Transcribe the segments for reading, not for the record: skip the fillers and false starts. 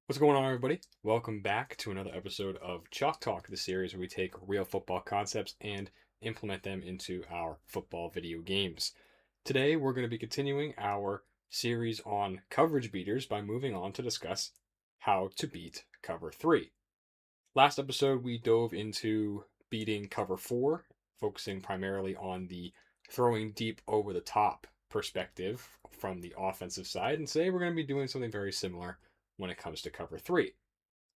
What's going on, everybody? Welcome back to another episode of Chalk Talk, the series where we take real football concepts and implement them into our football video games. Today, we're going to be continuing our series on coverage beaters by moving on to discuss how to beat cover 3. Last episode, we dove into beating cover 4, focusing primarily on the throwing deep over the top perspective from the offensive side. And today, we're going to be doing something very similar when it comes to cover 3.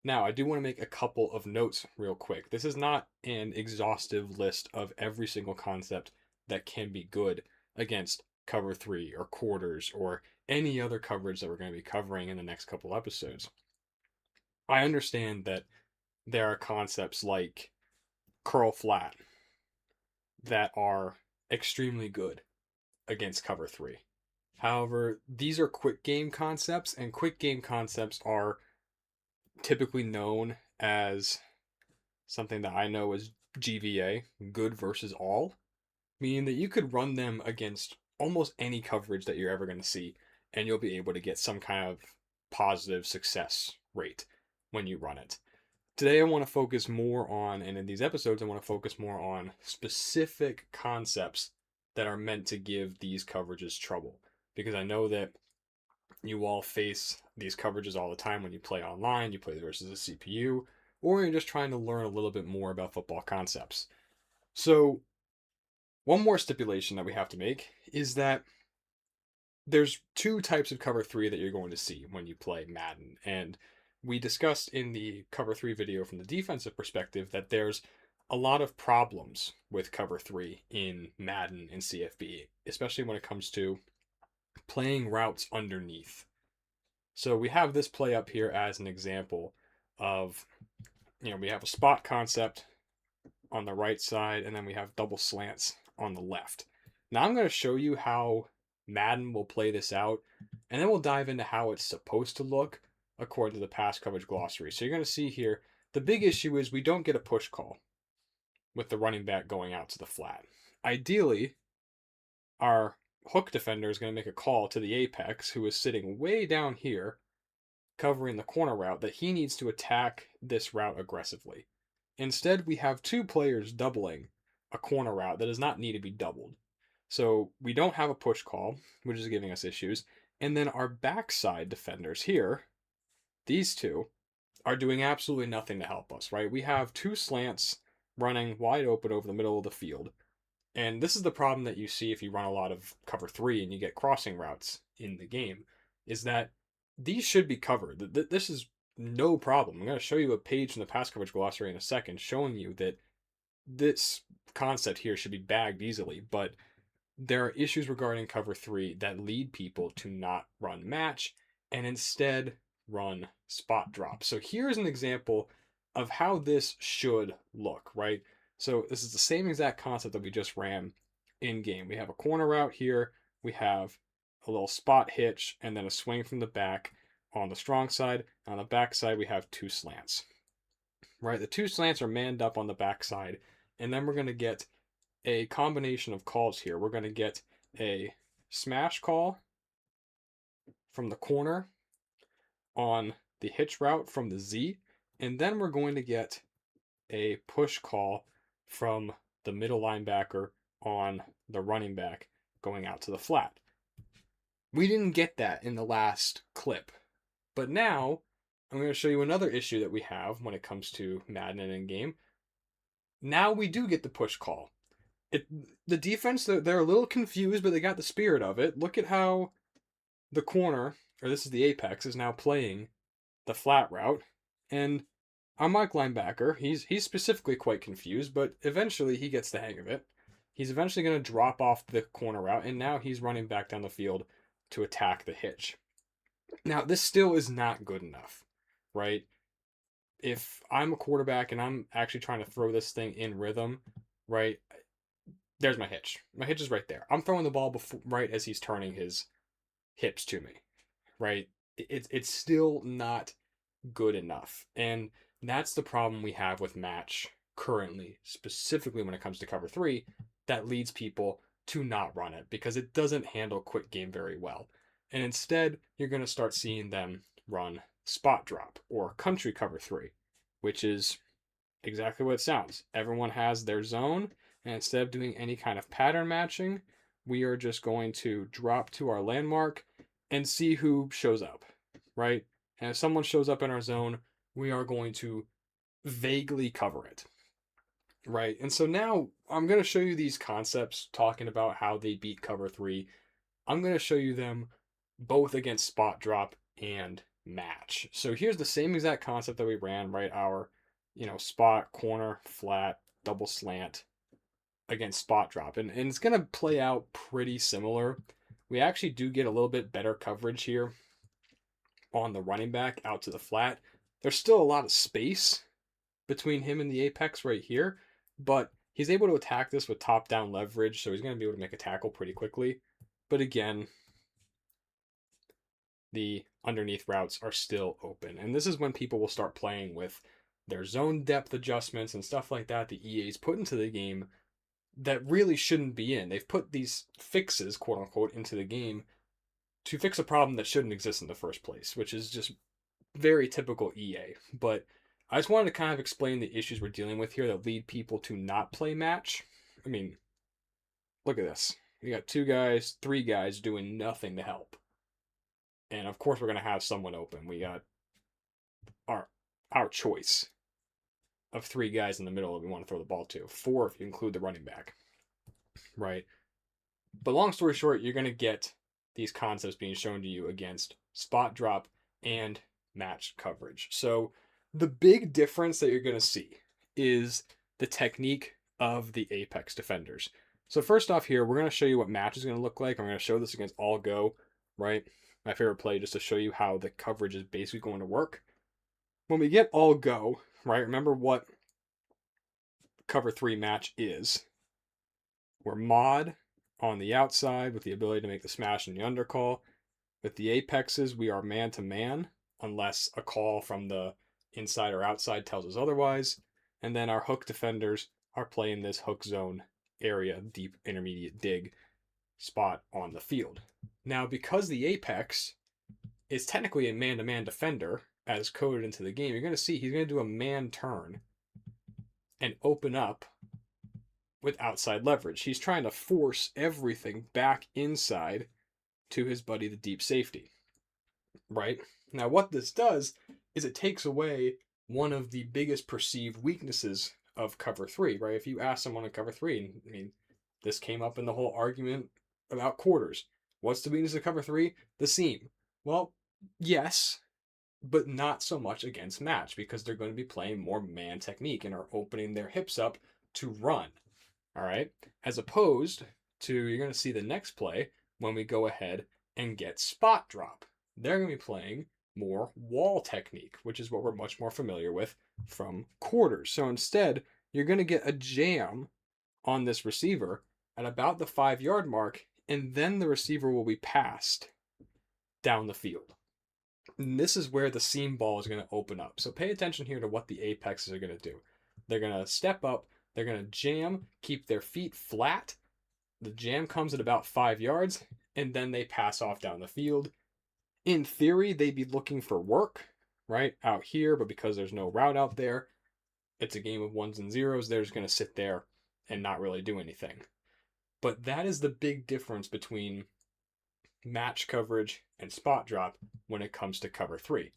Now, I do want to make a couple of notes real quick. This is not an exhaustive list of every single concept that can be good against cover 3 or quarters or any other coverage that we're going to be covering in the next couple episodes. I understand that there are concepts like curl flat that are extremely good against cover 3. However, these are quick game concepts, and quick game concepts are typically known as something that I know as GVA, good versus all, meaning that you could run them against almost any coverage that you're ever going to see, and you'll be able to get some kind of positive success rate when you run it. Today, I want to focus more on, and in these episodes, I want to focus more on specific concepts that are meant to give these coverages trouble. Because I know that you all face these coverages all the time when you play online, you play versus a CPU, or you're just trying to learn a little bit more about football concepts. So, one more stipulation that we have to make is that there's two types of cover 3 that you're going to see when you play Madden. And we discussed in the cover 3 video from the defensive perspective that there's a lot of problems with cover 3 in Madden and CFB, especially when it comes to playing routes underneath. So we have this play up here as an example of, we have a spot concept on the right side, and then we have double slants on the left. Now I'm going to show you how Madden will play this out, and then we'll dive into how it's supposed to look according to the pass coverage glossary. So you're going to see here, the big issue is we don't get a push call with the running back going out to the flat. Ideally, our hook defender is going to make a call to the apex, who is sitting way down here covering the corner route, that he needs to attack this route aggressively. Instead, we have two players doubling a corner route that does not need to be doubled. So we don't have a push call, which is giving us issues. And then our backside defenders here, these two, are doing absolutely nothing to help us, right? We have two slants running wide open over the middle of the field. And this is the problem that you see if you run a lot of cover 3 and you get crossing routes in the game, is that these should be covered. This is no problem. I'm going to show you a page from the pass coverage glossary in a second showing you that this concept here should be bagged easily, but there are issues regarding cover 3 that lead people to not run match and instead run spot drop. So here's an example of how this should look, right? So this is the same exact concept that we just ran in game. We have a corner route here, we have a little spot hitch, and then a swing from the back on the strong side. On the back side, we have two slants, right? The two slants are manned up on the back side, and then we're going to get a combination of calls here. We're going to get a smash call from the corner on the hitch route from the Z, and then we're going to get a push call from the middle linebacker on the running back going out to the flat. We didn't get that in the last clip, but now I'm going to show you another issue that we have when it comes to Madden and in-game. Now we do get the push call. The defense, they're a little confused, but they got the spirit of it. Look at how the corner, or this is the apex, is now playing the flat route, and our Mike linebacker, he's specifically quite confused, but eventually he gets the hang of it. He's eventually going to drop off the corner route, and now he's running back down the field to attack the hitch. Now, this still is not good enough, right? If I'm a quarterback and I'm actually trying to throw this thing in rhythm, right, there's my hitch. My hitch is right there. I'm throwing the ball right as he's turning his hips to me, right? It's still not good enough. And that's the problem we have with match currently, specifically when it comes to cover 3, that leads people to not run it because it doesn't handle quick game very well. And instead, you're going to start seeing them run spot drop or country cover 3, which is exactly what it sounds. Everyone has their zone, and instead of doing any kind of pattern matching, we are just going to drop to our landmark and see who shows up, right? And if someone shows up in our zone, we are going to vaguely cover it, right? And so now I'm going to show you these concepts talking about how they beat cover 3. I'm going to show you them both against spot drop and match. So here's the same exact concept that we ran, right? Our, spot, corner, flat, double slant against spot drop. And it's going to play out pretty similar. We actually do get a little bit better coverage here on the running back out to the flat. There's still a lot of space between him and the apex right here, but he's able to attack this with top down leverage, so he's going to be able to make a tackle pretty quickly. But again, the underneath routes are still open. And this is when people will start playing with their zone depth adjustments and stuff like that the EA's put into the game that really shouldn't be in. They've put these fixes, quote unquote, into the game to fix a problem that shouldn't exist in the first place, which is just very typical EA. But I just wanted to kind of explain the issues we're dealing with here that lead people to not play match. I mean, look at this. We got 2 guys, 3 guys doing nothing to help. And of course we're going to have someone open. We got our choice of 3 guys in the middle that we want to throw the ball to. 4 if you include the running back. Right? But long story short, you're going to get these concepts being shown to you against spot drop and match coverage. So the big difference that you're going to see is the technique of the apex defenders. So first off here, we're going to show you what match is going to look like. I'm going to show this against all go, right? My favorite play, just to show you how the coverage is basically going to work. When we get all go, right, remember what cover 3 match is. We're mod on the outside with the ability to make the smash and the undercall. With the apexes, we are man to man, unless a call from the inside or outside tells us otherwise. And then our hook defenders are playing this hook zone area, deep intermediate dig spot on the field. Now, because the apex is technically a man-to-man defender, as coded into the game, you're going to see he's going to do a man turn and open up with outside leverage. He's trying to force everything back inside to his buddy, the deep safety, right? Now, what this does is it takes away one of the biggest perceived weaknesses of cover 3, right? If you ask someone in cover 3, I mean, this came up in the whole argument about quarters. What's the weakness of cover 3? The seam. Well, yes, but not so much against match because they're going to be playing more man technique and are opening their hips up to run. All right. As opposed to, you're going to see the next play when we go ahead and get spot drop. They're going to be playing more wall technique, which is what we're much more familiar with from quarters. So instead, you're going to get a jam on this receiver at about the 5-yard mark, and then the receiver will be passed down the field. And this is where the seam ball is going to open up. So pay attention here to what the apexes are going to do. They're going to step up, they're going to jam, keep their feet flat. The jam comes at about 5 yards, and then they pass off down the field. In theory, they'd be looking for work, right, out here, but because there's no route out there, it's a game of ones and zeros. They're just going to sit there and not really do anything. But that is the big difference between match coverage and spot drop when it comes to cover 3.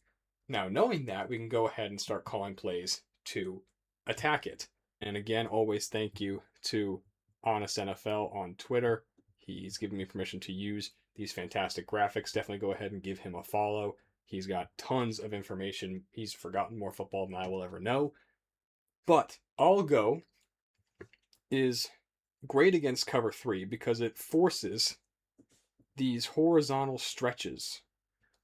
Now, knowing that, we can go ahead and start calling plays to attack it. And again, always thank you to Honest NFL on Twitter. He's given me permission to use these fantastic graphics. Definitely go ahead and give him a follow. He's got tons of information. He's forgotten more football than I will ever know. But All Go is great against cover 3 because it forces these horizontal stretches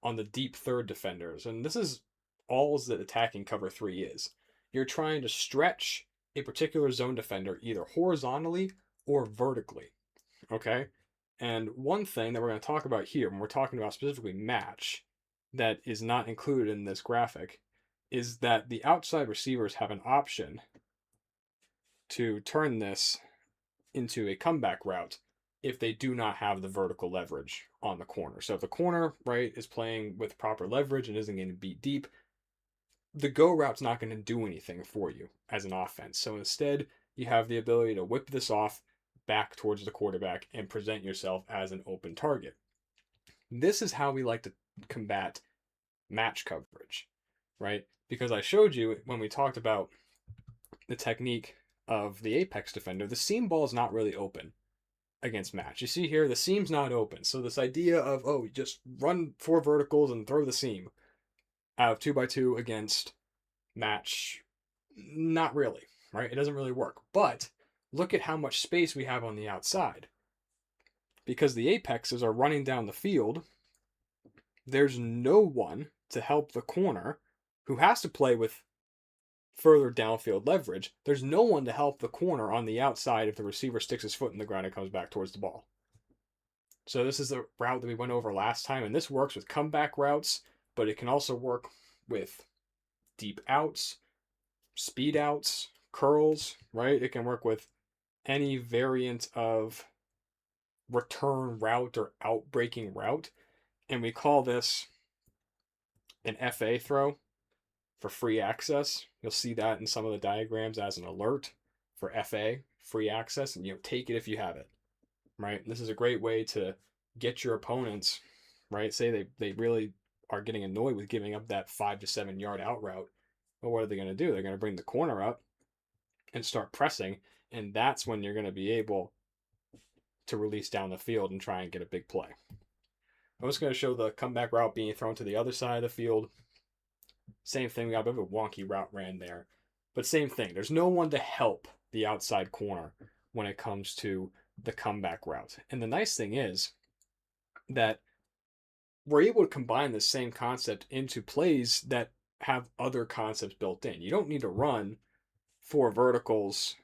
on the deep third defenders. And this is all that attacking cover 3 is. You're trying to stretch a particular zone defender either horizontally or vertically. Okay? And one thing that we're going to talk about here, when we're talking about specifically match, that is not included in this graphic, is that the outside receivers have an option to turn this into a comeback route if they do not have the vertical leverage, on the corner. So if the corner, right, is playing with proper leverage and isn't getting beat deep, the go route's not going to do anything for you as an offense. So instead, you have the ability to whip this off back towards the quarterback and present yourself as an open target. This is how we like to combat match coverage, right? Because I showed you when we talked about the technique of the apex defender, the seam ball is not really open against match. You see here, the seam's not open. So this idea of, oh, just run 4 verticals and throw the seam out of 2x2 against match, not really, right? It doesn't really work. But look at how much space we have on the outside. Because the apexes are running down the field, there's no one to help the corner who has to play with further downfield leverage. There's no one to help the corner on the outside if the receiver sticks his foot in the ground and comes back towards the ball. So this is the route that we went over last time, and this works with comeback routes, but it can also work with deep outs, speed outs, curls, right? It can work with any variant of return route or outbreaking route. And we call this an FA throw for free access. You'll see that in some of the diagrams as an alert for FA, free access, and take it if you have it, right? This is a great way to get your opponents, right? Say they really are getting annoyed with giving up that 5 to 7 yard out route. Well, what are they going to do? They're going to bring the corner up and start pressing, and that's when you're going to be able to release down the field and try and get a big play. I'm just going to show the comeback route being thrown to the other side of the field. Same thing, we got a bit of a wonky route ran there. But same thing, there's no one to help the outside corner when it comes to the comeback route. And the nice thing is that we're able to combine the same concept into plays that have other concepts built in. You don't need to run 4 verticals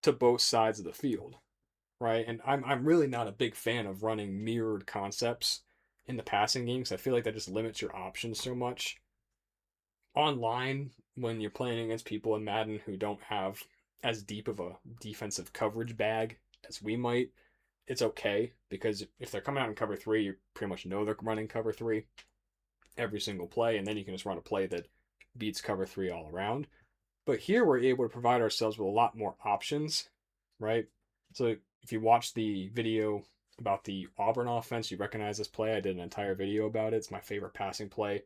to both sides of the field, right? And I'm really not a big fan of running mirrored concepts in the passing game because I feel like that just limits your options so much. Online, when you're playing against people in Madden who don't have as deep of a defensive coverage bag as we might, it's okay because if they're coming out in cover 3, you pretty much know they're running cover 3 every single play, and then you can just run a play that beats cover 3 all around. But here we're able to provide ourselves with a lot more options, right? So if you watch the video about the Auburn offense, you recognize this play. I did an entire video about it. It's my favorite passing play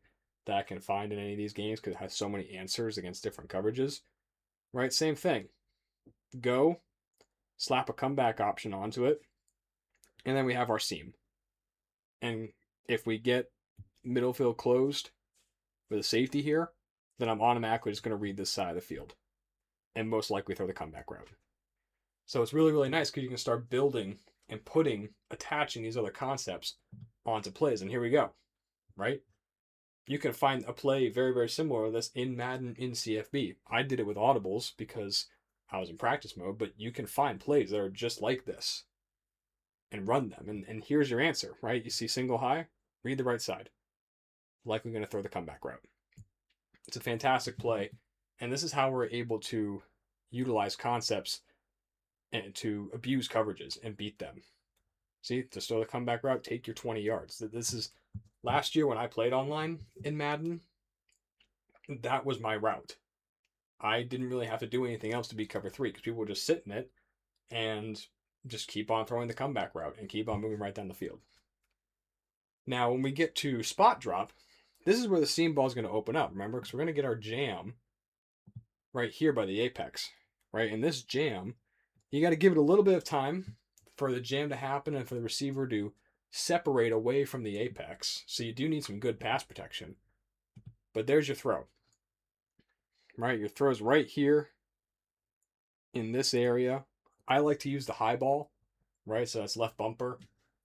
that I can find in any of these games because it has so many answers against different coverages, right? Same thing. Go, slap a comeback option onto it, and then we have our seam. And if we get middle field closed with a safety here, then I'm automatically just going to read this side of the field and most likely throw the comeback route. So it's really, really nice because you can start building and attaching these other concepts onto plays. And here we go, right? You can find a play very, very similar to this in Madden in CFB. I did it with audibles because I was in practice mode, but you can find plays that are just like this and run them. And here's your answer, right? You see single high, read the right side. Likely going to throw the comeback route. It's a fantastic play, and this is how we're able to utilize concepts and to abuse coverages and beat them. See, to throw the comeback route, take your 20 yards. This is last year when I played online in Madden, that was my route. I didn't really have to do anything else to beat cover 3 because people would just sit in it and just keep on throwing the comeback route and keep on moving right down the field. Now, when we get to spot drop, this is where the seam ball is going to open up, remember? Because we're going to get our jam right here by the apex, right? In this jam, you got to give it a little bit of time for the jam to happen and for the receiver to separate away from the apex. So you do need some good pass protection. But there's your throw, right? Your throw's right here in this area. I like to use the high ball, right? So that's left bumper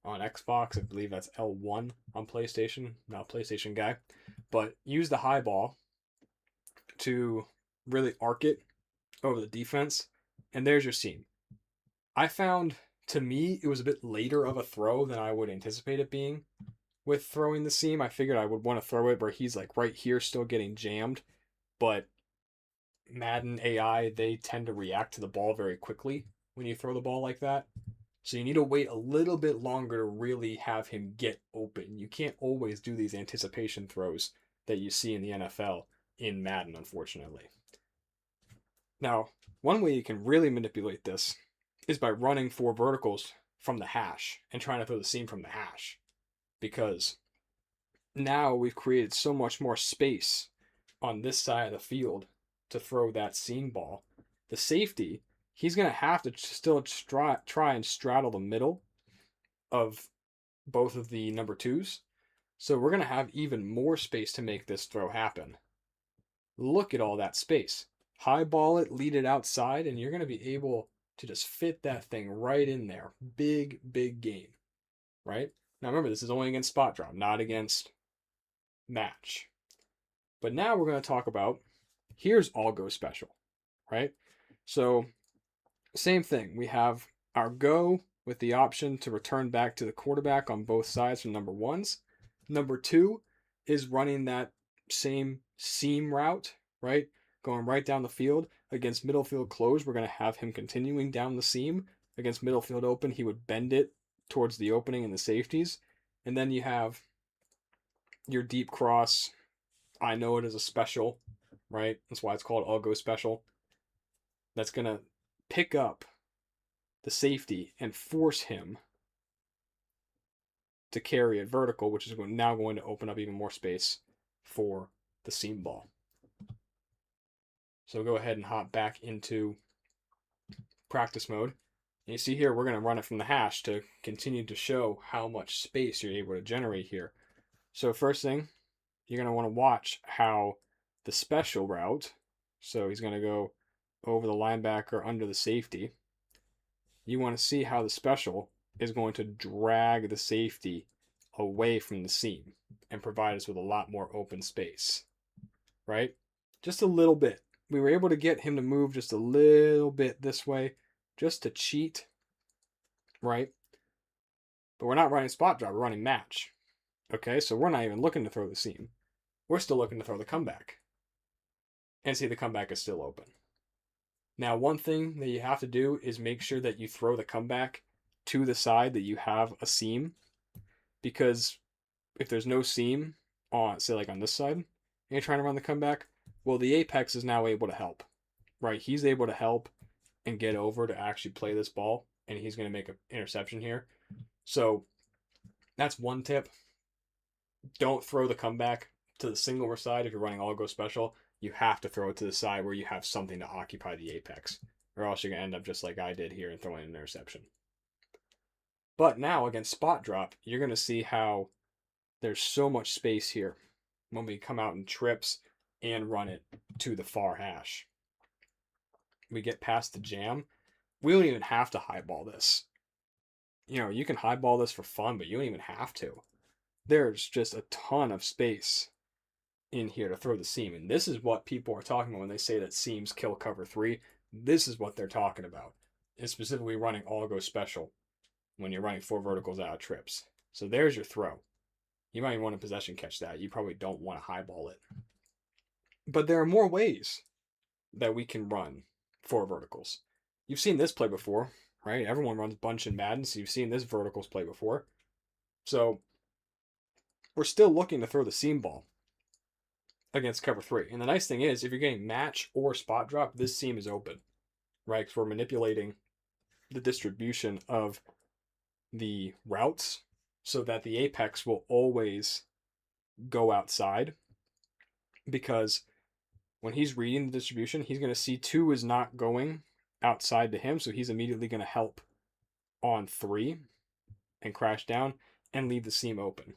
on Xbox. I believe that's L1 on PlayStation. Not a PlayStation guy. But use the high ball to really arc it over the defense. And there's your seam. I found, to me, it was a bit later of a throw than I would anticipate it being with throwing the seam. I figured I would want to throw it where he's like right here still getting jammed. But Madden AI, they tend to react to the ball very quickly when you throw the ball like that. So you need to wait a little bit longer to really have him get open. You can't always do these anticipation throws that you see in the NFL in Madden, unfortunately. Now, one way you can really manipulate this is by running 4 verticals from the hash and trying to throw the seam from the hash. Because now we've created so much more space on this side of the field to throw that seam ball. The safety, he's going to have to still try and straddle the middle of both of the number twos. So we're going to have even more space to make this throw happen. Look at all that space. High ball it, lead it outside, and you're going to be able to just fit that thing right in there. Big, big gain, right? Now remember, this is only against spot drop, not against match. But now we're going to talk about, here's all go special, right? So same thing. We have our go with the option to return back to the quarterback on both sides from number ones. Number 2 is running that same seam route, right? Going right down the field. Against middle field closed, we're going to have him continuing down the seam. Against middle field open, he would bend it towards the opening and the safeties. And then you have your deep cross. I know it is a special, right? That's why it's called all go special. That's going to pick up the safety and force him to carry it vertical, which is now going to open up even more space for the seam ball. So go ahead and hop back into practice mode. And you see here, we're going to run it from the hash to continue to show how much space you're able to generate here. So first thing, you're going to want to watch how the special route, so he's going to go over the linebacker under the safety. You want to see how the special is going to drag the safety away from the seam and provide us with a lot more open space, right? Just a little bit. We were able to get him to move just a little bit this way just to cheat, right? But we're not running spot drop, we're running match. Okay, so we're not even looking to throw the seam. We're still looking to throw the comeback. And see, the comeback is still open. Now, one thing that you have to do is make sure that you throw the comeback to the side that you have a seam, because if there's no seam on, say like on this side, and you're trying to run the comeback, well, the apex is now able to help, right? He's able to help and get over to actually play this ball, and he's going to make an interception here. So that's one tip. Don't throw the comeback to the single side if you're running all go special. You have to throw it to the side where you have something to occupy the apex, or else you're going to end up just like I did here and throwing an interception. But now against spot drop, you're going to see how there's so much space here when we come out in trips and run it to the far hash. We get past the jam. We don't even have to highball this. You know, you can highball this for fun, but you don't even have to. There's just a ton of space in here to throw the seam. And this is what people are talking about when they say that seams kill cover 3. This is what they're talking about. And specifically running all go special when you're running 4 verticals out of trips. So there's your throw. You might even want to possession catch that. You probably don't want to highball it. But there are more ways that we can run 4 verticals. You've seen this play before, right? Everyone runs bunch in Madden, so you've seen this verticals play before. So we're still looking to throw the seam ball against cover 3. And the nice thing is, if you're getting match or spot drop, this seam is open, right? Because we're manipulating the distribution of the routes so that the apex will always go outside, because when he's reading the distribution, he's going to see 2 is not going outside to him, so he's immediately going to help on 3 and crash down and leave the seam open,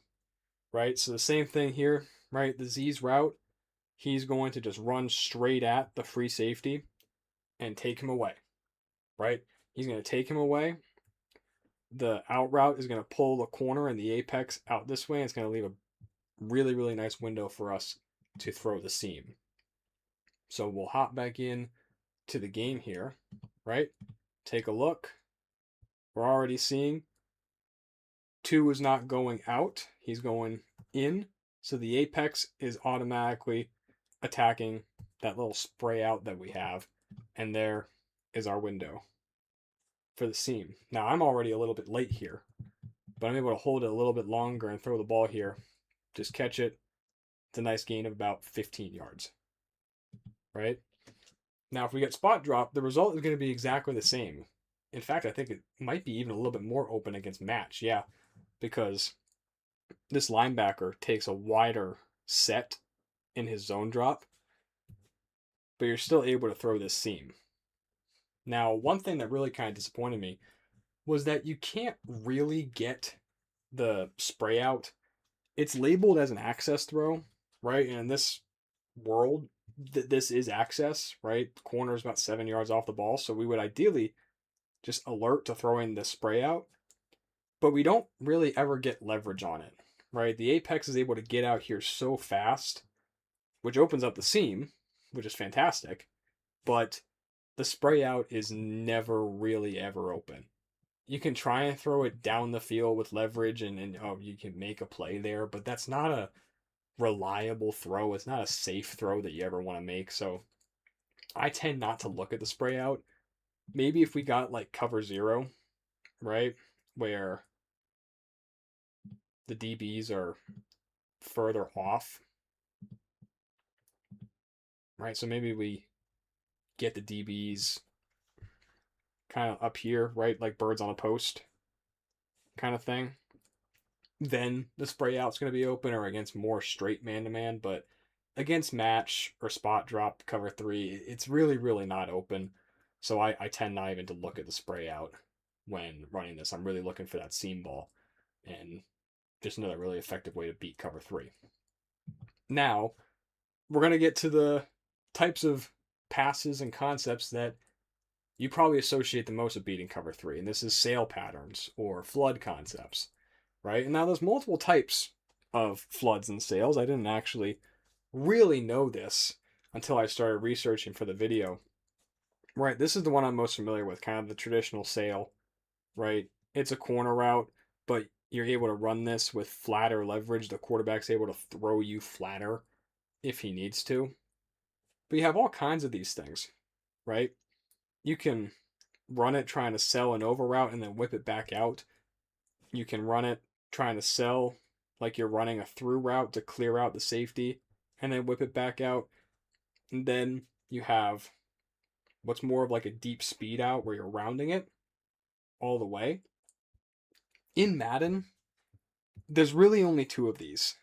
right? So the same thing here, right? The Z's route, he's going to just run straight at the free safety and take him away, right? He's going to take him away. The out route is going to pull the corner and the apex out this way, and it's going to leave a really, really nice window for us to throw the seam. So we'll hop back in to the game here, right? Take a look. We're already seeing 2 is not going out. He's going in. So the apex is automatically attacking that little spray out that we have. And there is our window for the seam. Now I'm already a little bit late here, but I'm able to hold it a little bit longer and throw the ball here. Just catch it. It's a nice gain of about 15 yards, right? Now, if we get spot drop, the result is going to be exactly the same. In fact, I think it might be even a little bit more open against match. Yeah, because this linebacker takes a wider set in his zone drop, but you're still able to throw this seam. Now, one thing that really kind of disappointed me was that you can't really get the spray out. It's labeled as an access throw, right? And in this world, this is access, right? The corner is about 7 yards off the ball, so we would ideally just alert to throwing the spray out, but we don't really ever get leverage on it, right? The apex is able to get out here so fast, which opens up the seam, which is fantastic, but the spray out is never really ever open. You can try and throw it down the field with leverage and oh, you can make a play there, but that's not a reliable throw. It's not a safe throw that you ever want to make. So I tend not to look at the spray out. Maybe if we got like cover zero, right, where the DBs are further off, right? So maybe we get the DBs kind of up here, right, like birds on a post kind of thing. Then the spray out's going to be open or against more straight man to man, but against match or spot drop cover three, it's really, really not open. So I tend not even to look at the spray out when running this. I'm really looking for that seam ball and just another really effective way to beat cover three. Now, we're going to get to the types of passes and concepts that you probably associate the most with beating cover three, and this is sail patterns or flood concepts, right? And now there's multiple types of floods and sails. I didn't actually really know this until I started researching for the video. Right, this is the one I'm most familiar with, kind of the traditional sail, right? It's a corner route, but you're able to run this with flatter leverage. The quarterback's able to throw you flatter if he needs to. But you have all kinds of these things, right? You can run it trying to sell an over route and then whip it back out. You can run it trying to sell like you're running a through route to clear out the safety and then whip it back out. And then you have what's more of like a deep speed out where you're rounding it all the way. In Madden, there's really only two of these,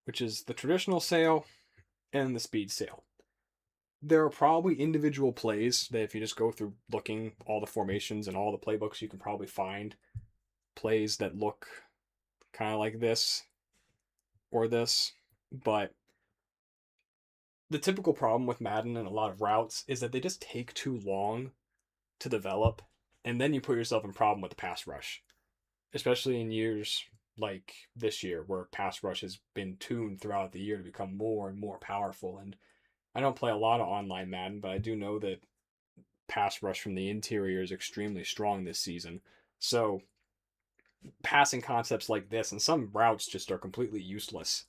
which is the traditional sail and the speed sail. There are probably individual plays that if you just go through looking all the formations and all the playbooks, you can probably find plays that look kind of like this or this. But the typical problem with Madden and a lot of routes is that they just take too long to develop, and then you put yourself in problem with the pass rush, especially in years like this year where pass rush has been tuned throughout the year to become more and more powerful. And I don't play a lot of online Madden, but I do know that pass rush from the interior is extremely strong this season. So passing concepts like this and some routes just are completely useless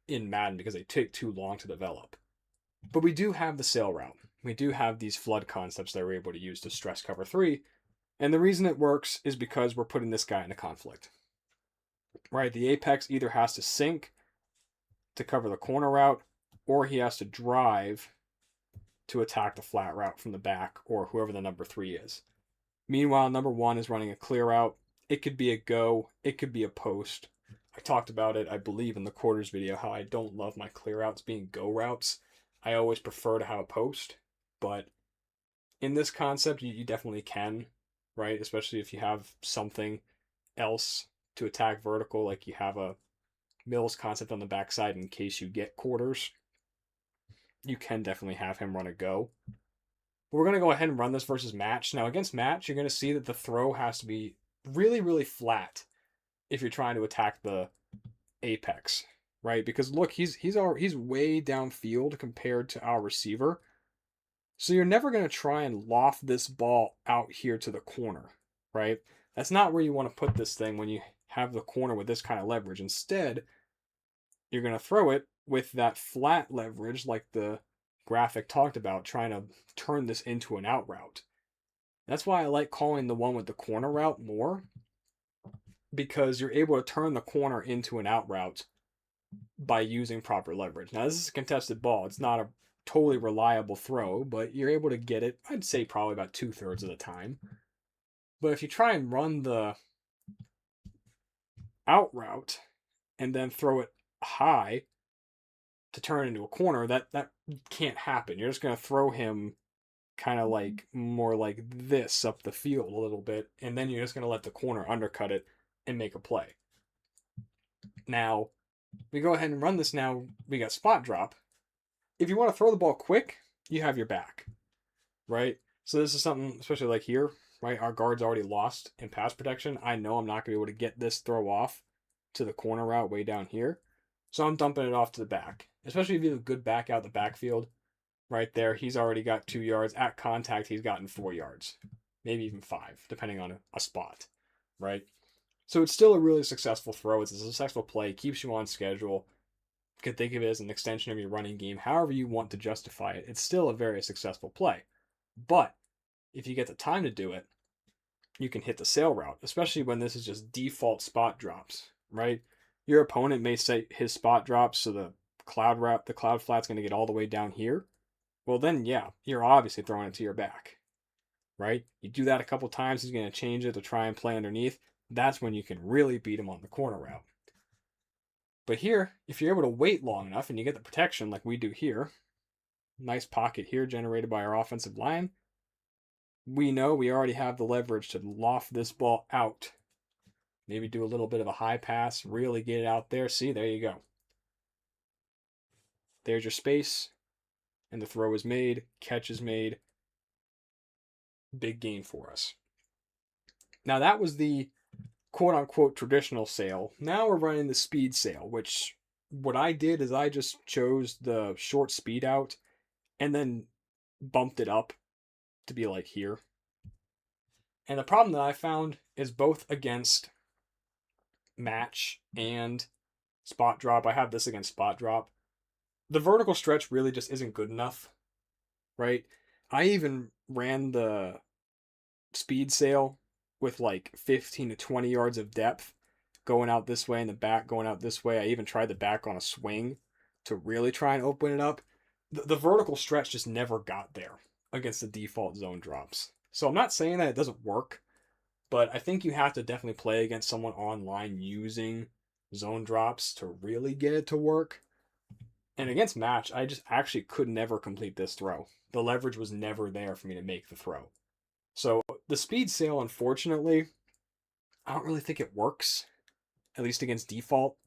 in Madden because they take too long to develop. But we do have the sail route. We do have these flood concepts that we're able to use to stress cover three. And the reason it works is because we're putting this guy in a conflict. Right? The apex either has to sink to cover the corner route, or he has to drive to attack the flat route from the back, or whoever the number three is. Meanwhile, number one is running a clear route. It could be a go, it could be a post. I talked about it, I believe, in the quarters video, how I don't love my clear routes being go routes. I always prefer to have a post, but in this concept, you definitely can, right? Especially if you have something else to attack vertical, like you have a Mills concept on the backside in case you get quarters. You can definitely have him run a go. But we're going to go ahead and run this versus match. Now, against match, you're going to see that the throw has to be really, really flat if you're trying to attack the apex, right? Because look, he's way downfield compared to our receiver. So you're never going to try and loft this ball out here to the corner, right? That's not where you want to put this thing when you have the corner with this kind of leverage. Instead, you're going to throw it with that flat leverage like the graphic talked about, trying to turn this into an out route. That's why I like calling the one with the corner route more, because you're able to turn the corner into an out route by using proper leverage. Now, this is a contested ball. It's not a totally reliable throw, but you're able to get it, I'd say, probably about 2/3 of the time. But if you try and run the out route and then throw it high to turn it into a corner, that can't happen. You're just going to throw him kind of like more like this up the field a little bit, and then you're just going to let the corner undercut it and make a play. Now, we go ahead and run this now. We got spot drop. If you want to throw the ball quick, you have your back, right? So this is something, especially like here, right? Our guard's already lost in pass protection. I know I'm not going to be able to get this throw off to the corner route way down here. So I'm dumping it off to the back, especially if you have a good back out the backfield. Right there, he's already got 2 yards. At contact, he's gotten 4 yards, maybe even 5, depending on a spot, right? So it's still a really successful throw. It's a successful play, keeps you on schedule. You can think of it as an extension of your running game, however you want to justify it. It's still a very successful play. But if you get the time to do it, you can hit the sail route, especially when this is just default spot drops, right? Your opponent may say his spot drops, so the cloud route, the cloud flat's going to get all the way down here. Well, then, yeah, you're obviously throwing it to your back, right? You do that a couple times, he's going to change it to try and play underneath. That's when you can really beat him on the corner route. But here, if you're able to wait long enough and you get the protection like we do here, nice pocket here generated by our offensive line, we know we already have the leverage to loft this ball out. Maybe do a little bit of a high pass, really get it out there. See, there you go. There's your space, and the throw is made, catch is made. Big gain for us. Now that was the quote unquote traditional sail. Now we're running the speed sail, which what I did is I just chose the short speed out and then bumped it up to be like here. And the problem that I found is both against match and spot drop. I have this against spot drop. The vertical stretch really just isn't good enough, right? I even ran the speed sail with like 15 to 20 yards of depth going out this way and the back going out this way. I even tried the back on a swing to really try and open it up. The vertical stretch just never got there against the default zone drops. So I'm not saying that it doesn't work, but I think you have to definitely play against someone online using zone drops to really get it to work. And against match, I just actually could never complete this throw. The leverage was never there for me to make the throw. So the speed sail, unfortunately, I don't really think it works, at least against default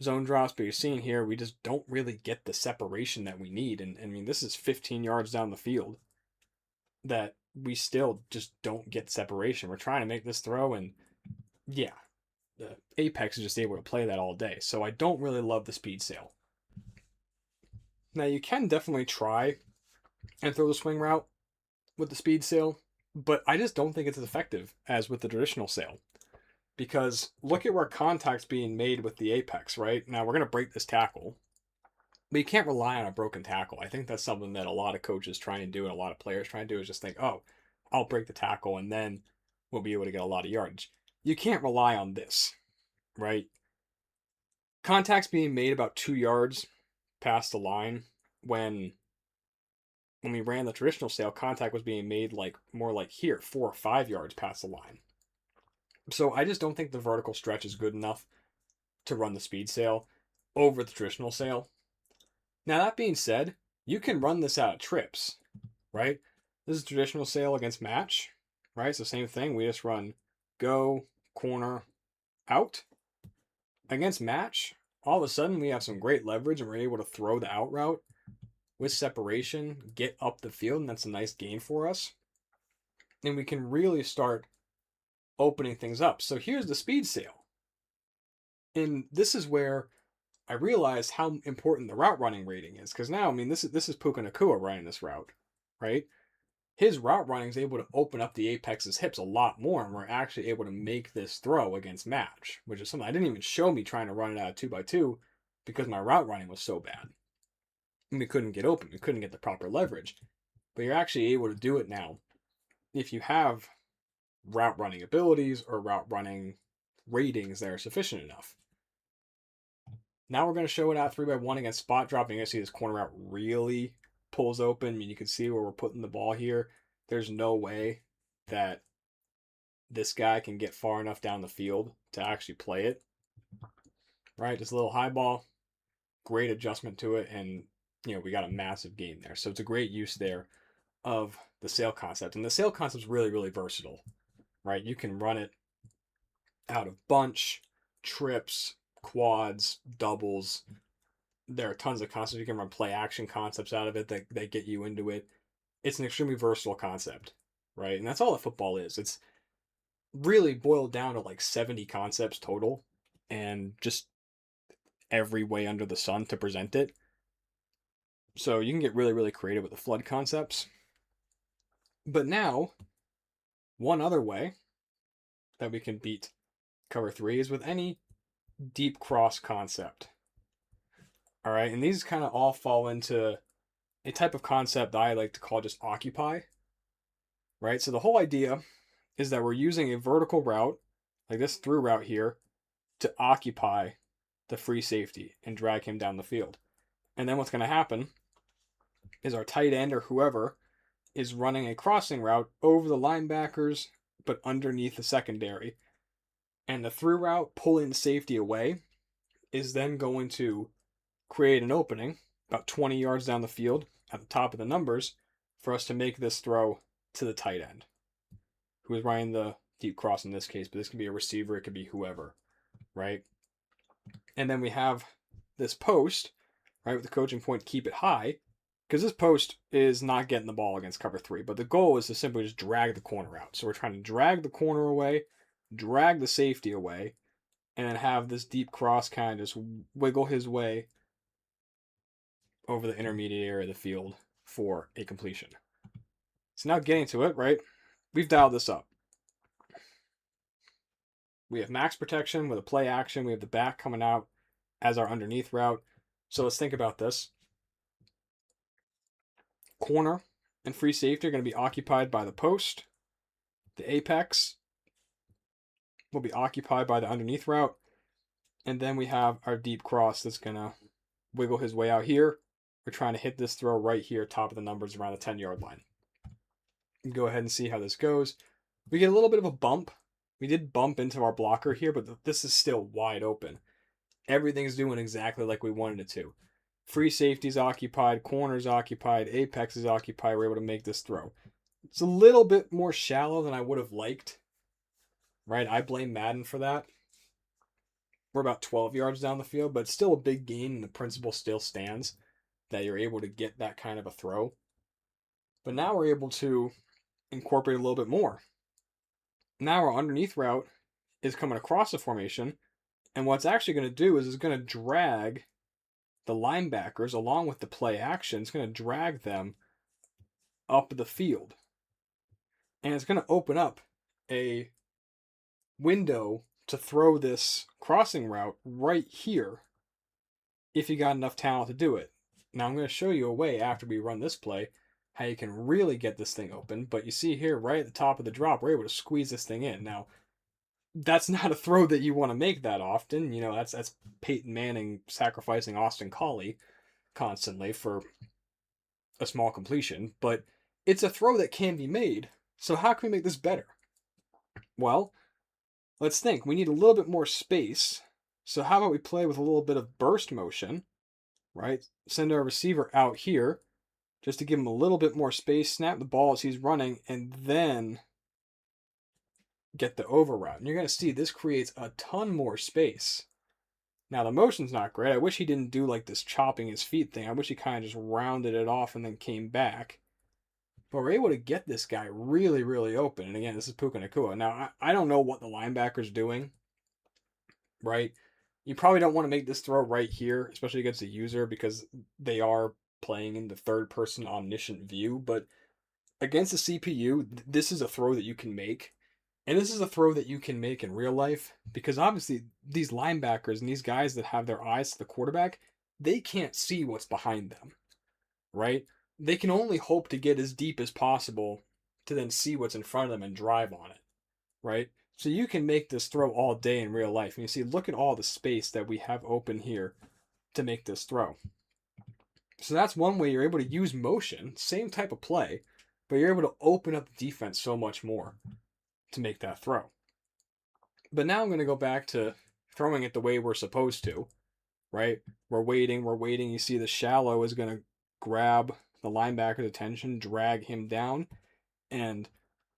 zone drops. But you're seeing here, we just don't really get the separation that we need. And I mean, this is 15 yards down the field that we still just don't get separation. We're trying to make this throw, and yeah, the Apex is just able to play that all day. So I don't really love the speed sail. Now you can definitely try and throw the swing route with the speed sail, but I just don't think it's as effective as with the traditional sail. Because look at where contact's being made with the apex, right? Now we're going to break this tackle, but you can't rely on a broken tackle. I think that's something that a lot of coaches try and do and a lot of players try and do is just think, oh, I'll break the tackle and then we'll be able to get a lot of yardage. You can't rely on this, right? Contact's being made about 2 yards past the line when we ran the traditional sail, contact was being made like more like here, 4 or 5 yards past the line. So I just don't think the vertical stretch is good enough to run the speed sail over the traditional sail. Now that being said, you can run this out of trips, right? This is traditional sail against match, right? It's the same thing. We just run go, corner, out. Against match, all of a sudden we have some great leverage and we're able to throw the out route with separation, get up the field, and that's a nice gain for us. And we can really start opening things up. So here's the speed sail. And this is where I realized how important the route running rating is. Because now, I mean, this is Puka Nacua running this route, right? His route running is able to open up the apex's hips a lot more, and we're actually able to make this throw against match, which is something I didn't even show me trying to run it out of 2x2 because my route running was so bad. And we couldn't get open. We couldn't get the proper leverage. But you're actually able to do it now if you have route running abilities or route running ratings that are sufficient enough. Now we're going to show it out 3-by-1 against spot dropping. You see this corner route really pulls open. I mean, you can see where we're putting the ball here. There's no way that this guy can get far enough down the field to actually play it. Right? Just a little high ball, great adjustment to it, and we got a massive gain there. So it's a great use there of the sail concept. And the sail concept is really, really versatile. Right? You can run it out of bunch, trips, quads, doubles. There are tons of concepts. You can run play action concepts out of it that get you into it. It's an extremely versatile concept, right? And that's all that football is. It's really boiled down to like 70 concepts total, and just every way under the sun to present it. So you can get really, really creative with the flood concepts. But now, one other way that we can beat cover 3 is with any deep cross concept. All right, and these kind of all fall into a type of concept that I like to call just occupy. Right, so the whole idea is that we're using a vertical route, like this through route here, to occupy the free safety and drag him down the field. And then what's going to happen is our tight end or whoever is running a crossing route over the linebackers, but underneath the secondary. And the through route pulling the safety away is then going to create an opening about 20 yards down the field at the top of the numbers for us to make this throw to the tight end, who is running the deep cross in this case, but this could be a receiver, it could be whoever, right? And then we have this post, right, with the coaching point, keep it high, because this post is not getting the ball against cover 3, but the goal is to simply just drag the corner out. So we're trying to drag the corner away, drag the safety away, and then have this deep cross kind of just wiggle his way over the intermediate area of the field for a completion. So now getting to it, right, we've dialed this up. We have max protection with a play action. We have the back coming out as our underneath route. So let's think about this. Corner and free safety are going to be occupied by the post. The apex will be occupied by the underneath route. And then we have our deep cross that's going to wiggle his way out here. We're trying to hit this throw right here, top of the numbers around the 10-yard line. Go ahead and see how this goes. We get a little bit of a bump. We did bump into our blocker here, but this is still wide open. Everything's doing exactly like we wanted it to. Free safety's occupied, corner's occupied, apex is occupied. We're able to make this throw. It's a little bit more shallow than I would have liked, right? I blame Madden for that. We're about 12 yards down the field, but it's still a big gain, and the principle still stands that you're able to get that kind of a throw. But now we're able to incorporate a little bit more. Now our underneath route is coming across the formation, and what's actually going to do is it's going to drag the linebackers along with the play action. It's going to drag them up the field. And it's going to open up a window to throw this crossing route right here if you got enough talent to do it. Now I'm going to show you a way after we run this play how you can really get this thing open. But you see here right at the top of the drop, we're able to squeeze this thing in. Now, that's not a throw that you want to make that often. That's Peyton Manning sacrificing Austin Collie constantly for a small completion, but it's a throw that can be made. So how can we make this better? Well, let's think. We need a little bit more space. So how about we play with a little bit of burst motion, right? Send our receiver out here just to give him a little bit more space, snap the ball as he's running, and then get the over route. And you're going to see this creates a ton more space. Now, the motion's not great. I wish he didn't do like this chopping his feet thing. I wish he kind of just rounded it off and then came back. But we're able to get this guy really, really open. And again, this is Puka Nacua. Now, I don't know what the linebacker's doing, right? You probably don't want to make this throw right here, especially against a user, because they are playing in the third-person omniscient view. But against the CPU, this is a throw that you can make. And this is a throw that you can make in real life, because obviously these linebackers and these guys that have their eyes to the quarterback, they can't see what's behind them, right? They can only hope to get as deep as possible to then see what's in front of them and drive on it, right? So you can make this throw all day in real life. And you see, look at all the space that we have open here to make this throw. So that's one way you're able to use motion, same type of play, but you're able to open up the defense so much more to make that throw. But now I'm going to go back to throwing it the way we're supposed to, right? We're waiting. You see the shallow is going to grab the linebacker's attention, drag him down, and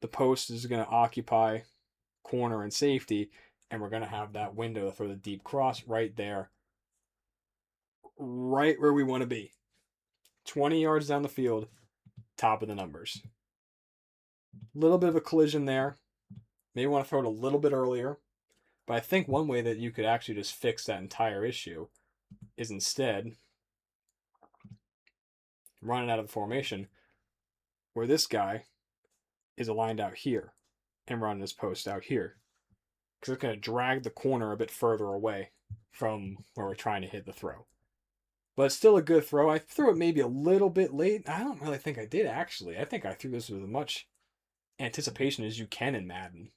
the post is going to occupy corner and safety, and we're going to have that window for the deep cross right there, right where we want to be. 20 yards down the field, top of the numbers. A little bit of a collision there. Maybe want to throw it a little bit earlier. But I think one way that you could actually just fix that entire issue is instead running out of the formation where this guy is aligned out here and running his post out here. Because it's going to drag the corner a bit further away from where we're trying to hit the throw. But it's still a good throw. I threw it maybe a little bit late. I don't really think I did, actually. I think I threw this with as much anticipation as you can in Madden.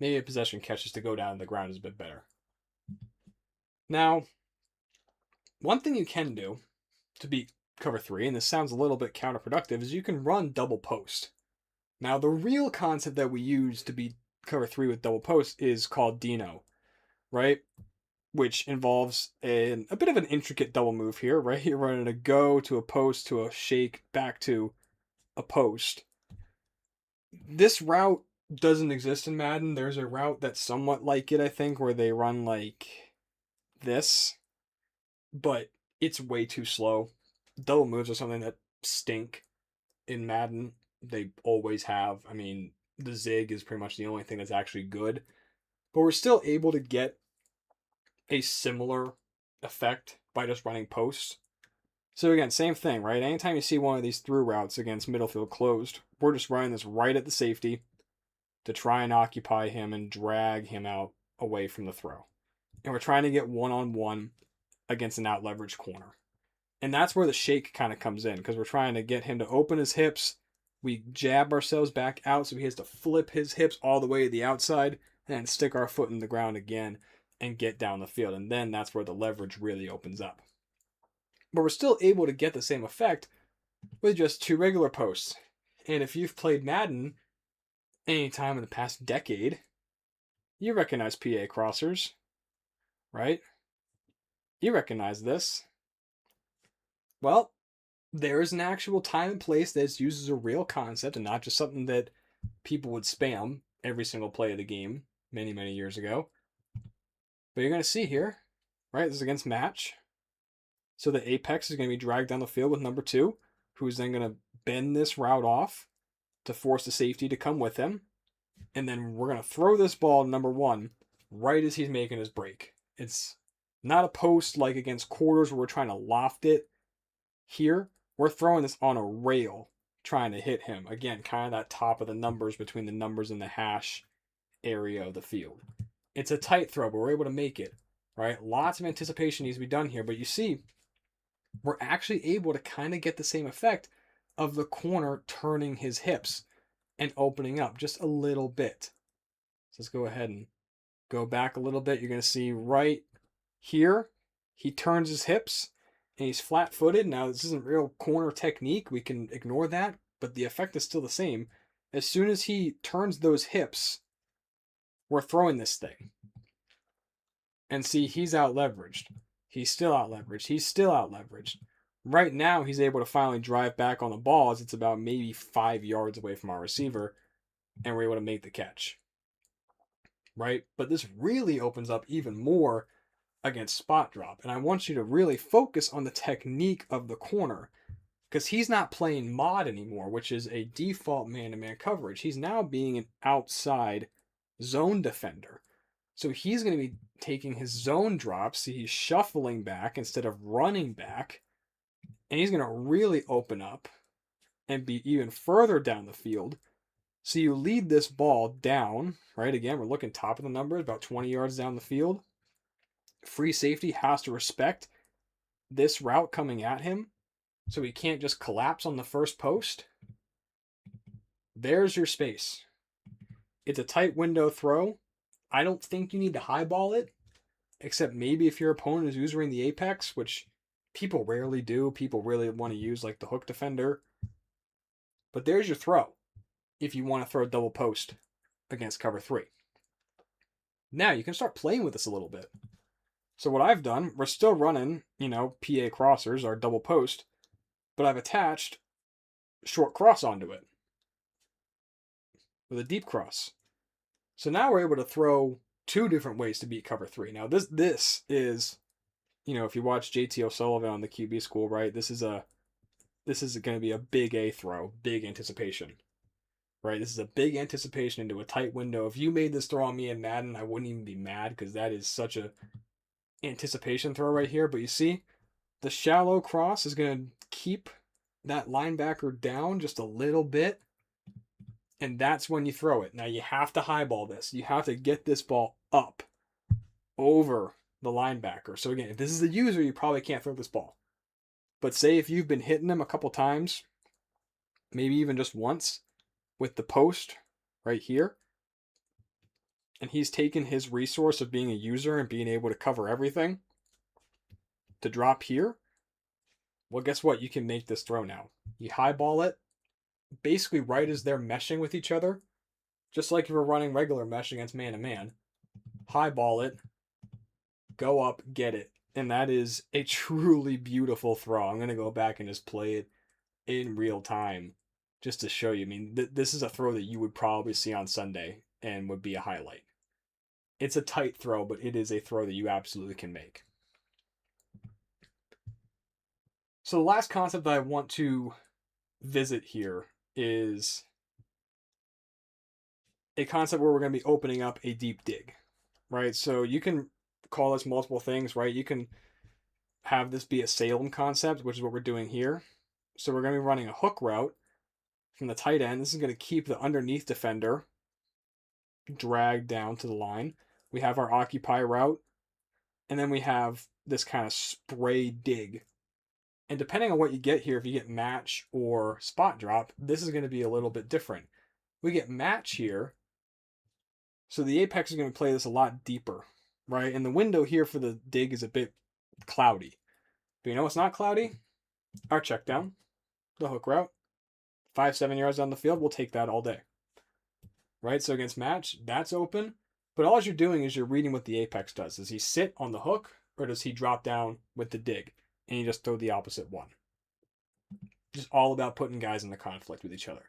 Maybe a possession catch just to go down to the ground is a bit better. Now, one thing you can do to beat cover 3, and this sounds a little bit counterproductive, is you can run double post. Now, the real concept that we use to beat cover 3 with double post is called Dino, right? Which involves a bit of an intricate double move here, right? You're running a go to a post to a shake back to a post. This route doesn't exist in Madden. There's a route that's somewhat like it, I think, where they run like this, but it's way too slow. Double moves are something that stink in Madden. They always have. I mean, the zig is pretty much the only thing that's actually good, but we're still able to get a similar effect by just running posts. So again, same thing, right? Anytime you see one of these through routes against middle field closed, we're just running this right at the safety to try and occupy him and drag him out away from the throw. And we're trying to get one-on-one against an out-leveraged corner. And that's where the shake kind of comes in, because we're trying to get him to open his hips. We jab ourselves back out so he has to flip his hips all the way to the outside and then stick our foot in the ground again and get down the field. And then that's where the leverage really opens up. But we're still able to get the same effect with just 2 regular posts. And if you've played Madden any time in the past decade, you recognize PA crossers, right? You recognize this. Well, there is an actual time and place that's used as a real concept and not just something that people would spam every single play of the game many, many years ago. But you're going to see here, right? This is against match. So the apex is going to be dragged down the field with number 2, who's then going to bend this route off to force the safety to come with him. And then we're going to throw this ball to number 1 right as he's making his break. It's not a post like against quarters where we're trying to loft it. Here, we're throwing this on a rail, trying to hit him. Again, kind of that top of the numbers between the numbers and the hash area of the field. It's a tight throw, but we're able to make it, right? Lots of anticipation needs to be done here, but you see, we're actually able to kind of get the same effect of the corner turning his hips and opening up just a little bit. So let's go ahead and go back a little bit. You're going to see right here, he turns his hips and he's flat-footed. Now, this isn't real corner technique. We can ignore that, but the effect is still the same. As soon as he turns those hips, we're throwing this thing. And see, he's out-leveraged. He's still out-leveraged. He's still out-leveraged. Right now, he's able to finally drive back on the ball as it's about maybe 5 yards away from our receiver, and we're able to make the catch. Right? But this really opens up even more against spot drop. And I want you to really focus on the technique of the corner, because he's not playing mod anymore, which is a default man-to-man coverage. He's now being an outside zone defender. So he's going to be taking his zone drops. So he's shuffling back instead of running back. And he's going to really open up and be even further down the field. So you lead this ball down, right? Again, we're looking top of the numbers, about 20 yards down the field. Free safety has to respect this route coming at him. So he can't just collapse on the first post. There's your space. It's a tight window throw. I don't think you need to highball it, except maybe if your opponent is using the apex, which people rarely do. People really want to use like the hook defender. But there's your throw if you want to throw a double post against cover three. Now you can start playing with this a little bit. So what I've done, we're still running, PA crossers, our double post, but I've attached short cross onto it with a deep cross. So now we're able to throw two different ways to beat cover three. Now this is, if you watch JT O'Sullivan on the QB school, right? This is going to be a big A throw, big anticipation, right? This is a big anticipation into a tight window. If you made this throw on me in Madden, I wouldn't even be mad because that is such a anticipation throw right here. But you see, the shallow cross is going to keep that linebacker down just a little bit, and that's when you throw it. Now you have to highball this. You have to get this ball up over the linebacker. So again, if this is a user, you probably can't throw this ball. But say if you've been hitting him a couple times, maybe even just once with the post right here, and he's taken his resource of being a user and being able to cover everything to drop here, well, guess what? You can make this throw now. You highball it basically right as they're meshing with each other, just like if you're running regular mesh against man-to-man. Highball it, go up, get it. And that is a truly beautiful throw. I'm going to go back and just play it in real time just to show you. I mean, this is a throw that you would probably see on Sunday and would be a highlight. It's a tight throw, but it is a throw that you absolutely can make. So the last concept that I want to visit here is a concept where we're going to be opening up a deep dig, right? So you can call this multiple things, right? You can have this be a Salem concept, which is what we're doing here. So we're going to be running a hook route from the tight end. This is going to keep the underneath defender dragged down to the line. We have our occupy route, and then we have this kind of spray dig. And depending on what you get here, if you get match or spot drop, this is going to be a little bit different. We get match here, so the apex is going to play this a lot deeper, right? And the window here for the dig is a bit cloudy. But you know what's not cloudy? Our check down, the hook route. 5-7 yards down the field, we'll take that all day. Right? So against match, that's open. But all you're doing is you're reading what the apex does. Does he sit on the hook or does he drop down with the dig? And you just throw the opposite one. Just all about putting guys into conflict with each other.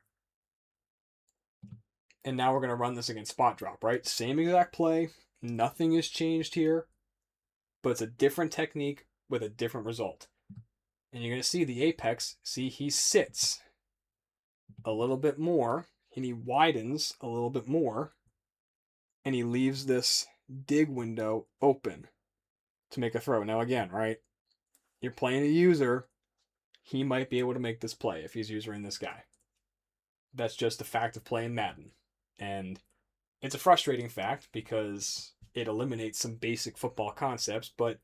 And now we're going to run this against spot drop, right? Same exact play. Nothing has changed here. But it's a different technique with a different result. And you're going to see the apex. See, he sits a little bit more. And he widens a little bit more. And he leaves this dig window open to make a throw. Now again, right? You're playing a user. He might be able to make this play if he's using this guy. That's just the fact of playing Madden. And it's a frustrating fact because it eliminates some basic football concepts, but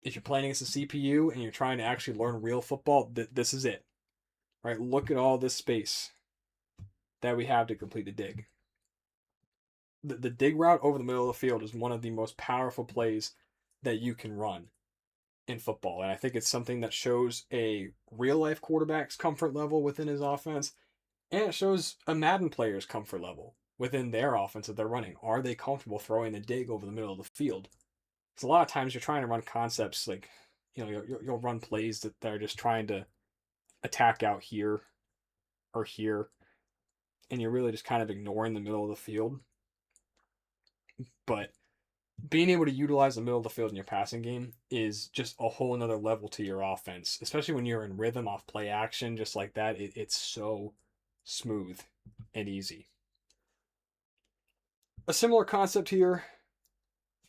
if you're playing against a CPU and you're trying to actually learn real football, this is it. Right? Look at all this space that we have to complete the dig. The dig route over the middle of the field is one of the most powerful plays that you can run in football. And I think it's something that shows a real life quarterback's comfort level within his offense. And it shows a Madden player's comfort level within their offense that they're running. Are they comfortable throwing the dig over the middle of the field? Because a lot of times you're trying to run concepts like, you'll run plays that are just trying to attack out here or here. And you're really just kind of ignoring the middle of the field. But being able to utilize the middle of the field in your passing game is just a whole another level to your offense, especially when you're in rhythm off play action, just like that. It's so smooth and easy. A similar concept here.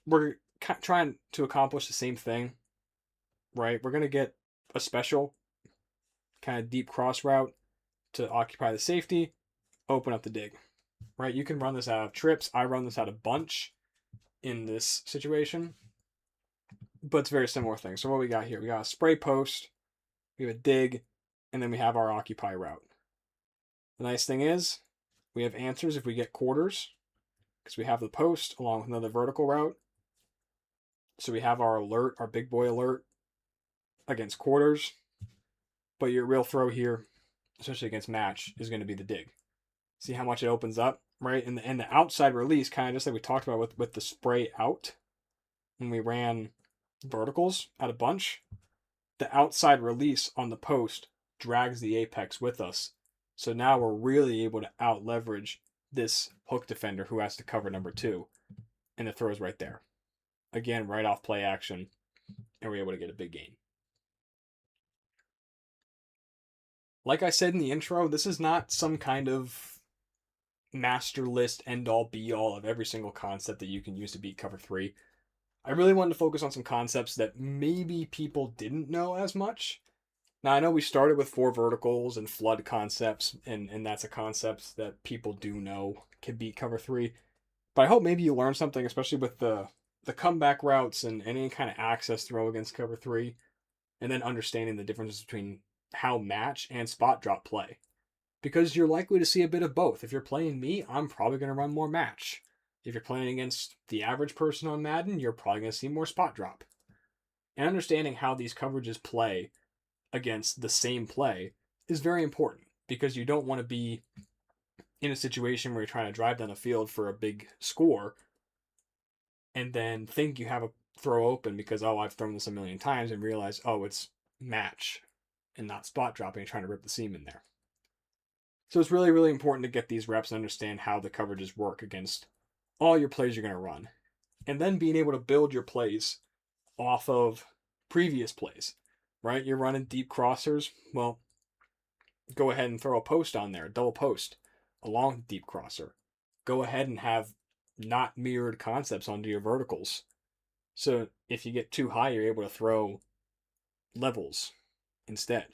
We're trying to accomplish the same thing, right? We're going to get a special kind of deep cross route to occupy the safety, open up the dig, right? You can run this out of trips. I run this out of bunch in this situation, but it's a very similar thing. So what we got here, we got a spray post, we have a dig, and then we have our occupy route. The nice thing is we have answers if we get quarters, because we have the post along with another vertical route. So we have our alert, our big boy alert against quarters. But your real throw here, especially against match, is going to be the dig. See how much it opens up, right? And the outside release, kind of just like we talked about with the spray out when we ran verticals at a bunch, the outside release on the post drags the apex with us. So now we're really able to out leverage this hook defender who has to cover number 2. And the throw's right there. Again, right off play action, and we're able to get a big gain. Like I said in the intro, this is not some kind of master list end all be all of every single concept that you can use to beat cover 3. I really wanted to focus on some concepts that maybe people didn't know as much. Now, I know we started with 4 verticals and flood concepts, and that's a concept that people do know can beat cover 3. But I hope maybe you learned something, especially with the comeback routes and any kind of access throw against cover 3, and then understanding the differences between how match and spot drop play. Because you're likely to see a bit of both. If you're playing me, I'm probably going to run more match. If you're playing against the average person on Madden, you're probably going to see more spot drop. And understanding how these coverages play against the same play is very important, because you don't want to be in a situation where you're trying to drive down the field for a big score and then think you have a throw open because, oh, I've thrown this a million times, and realize, oh, it's match and not spot dropping and trying to rip the seam in there. So it's really, really important to get these reps and understand how the coverages work against all your plays you're going to run. And then being able to build your plays off of previous plays, right? You're running deep crossers. Well, go ahead and throw a post on there, a double post along the deep crosser. Go ahead and have not mirrored concepts onto your verticals. So if you get too high, you're able to throw levels instead.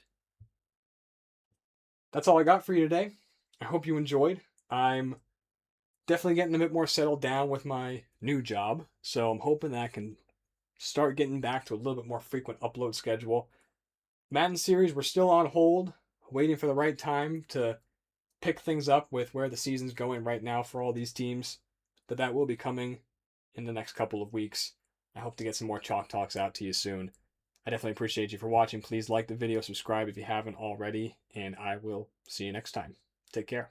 That's all I got for you today. I hope you enjoyed. I'm definitely getting a bit more settled down with my new job, so I'm hoping that I can start getting back to a little bit more frequent upload schedule. Madden series, we're still on hold, waiting for the right time to pick things up with where the season's going right now for all these teams, but that will be coming in the next couple of weeks. I hope to get some more Chalk Talks out to you soon. I definitely appreciate you for watching. Please like the video, subscribe if you haven't already, and I will see you next time. Take care.